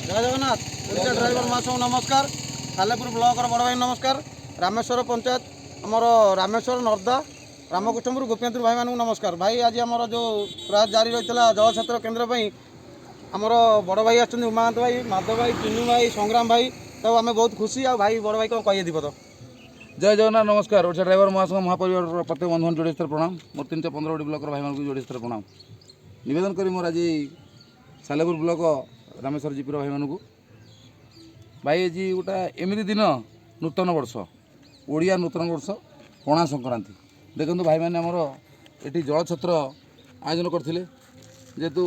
जय जगन्नाथ ओडिशा ड्राइवर महासंघ नमस्कार। सालेपुर ब्लॉक बड़ भाई नमस्कार। रामेश्वर पंचायत आमर रामेश्वर नर्दा रामकृष्णपुर गोपीनाथपुर भाई मानू नमस्कार। भाई आज आमर जो प्रयास जारी रही जल छात्र केन्द्र आमर बड़ भाई आछन उमाकांत भाई माधव भाई चिन्नू भाई संग्राम भाई तो आम बहुत खुशी आ भाई बड़ भाई कौन कही दीपद। जय जगन्नाथ नमस्कार। ओडिशा ड्राइवर महासंघ महापरिवार प्रत्येक बंधु जोड़े स्तर प्रणाम। मोर 315 ब्लॉक भाई मानक जोड़े स्तर प्रणाम निवेदन करी मोर आज सालेपुर ब्लॉक रामेश्वर जीपीर भाई मानक भाई आज गोटा एमती दिन नूतन वर्ष ओडिया नूतन वर्ष पणा संक्रांति देखो भाई मैंने आमर ये जल छत्र आयोजन करते जेहेतु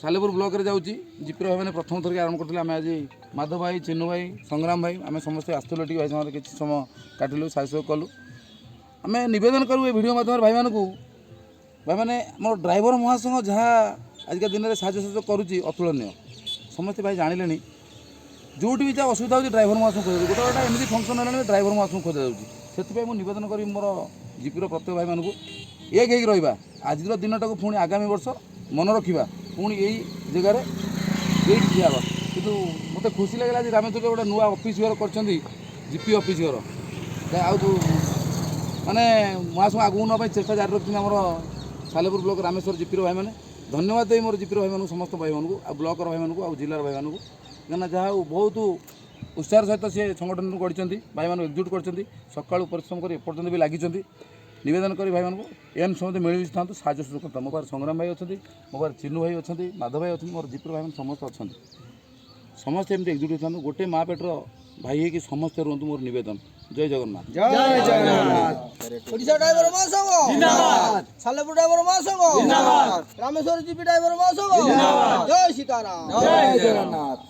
सालेपुर ब्लॉक रे जाऊँगी जीपीर भाई मैंने प्रथम थर आरम्भ करते आज माधव भाई चिन्नू भाई संग्राम भाई आम समस्ते आसलु भाई सामने किसी समय काटिलु सहयोग कलु आम नवेदन करूँ ये भिडियो माध्यम भाई मानक भाई मैंने मोर ड्राइवर महासंघ जहाँ आजिका दिन में साहय सहयोग करुँच अतुलनीय समस्ते भाई जानिले जो भी जहाँ असुविधा होती ड्राइवर महासंघ खोजा गोटे गोटे एमती फंक्शन है ड्राइवर महासंघ खोजा जाऊँगी से मुझे नवेदन करी मोर जीपीर प्रत्येक भाई मानक एक हो रहा आज दिन टाक पुणी आगामी वर्ष मन रखा पुणी यही जगार ये ठिया कि मत खुशी लगे आज रामेश्वर गोटे नुआ अफिस घर कर जीपी अफिस घर माने महासंघ आगू ना चेष्टा जारी रखते आम सालेपुर ब्लॉक रामेश्वर जीपीर भाई मैंने धन्यवाद देवी मोर जीपीर भाई मानक समस्त भाई मानक आ ब्लॉक भाई मानक आ जिलार भाई मानक कहना जहाँ बहुत उत्साह सहित सी संगठन गढ़ी भाई मान एकजुट कर सका परिश्रम कर एपर्तन भी लगी नवेदन करी भाई मानक एन समस्त मिलमिश था साहय सहयोग करता मो पास संग्राम भाई अच्छा मो पास चिन्नू भाई अच्छा माधव भाई अच्छा मोर जीपीर भाई मैंने समस्त अच्छा समस्ते एमती एकजुट था गोटे माँ पेटर भाई है समस्ते रुहतु मोर नवेदन। जय जगन्नाथ जय जगन्नाथ। ओडिशा ड्राइवर महासंघ जिंदाबाद। सालेपुर ड्राइवर महासंघ जिंदाबाद। रामेश्वर जीपी ड्राइवर महासंघ जिंदाबाद। जय सीताराम। जय जगन्नाथ।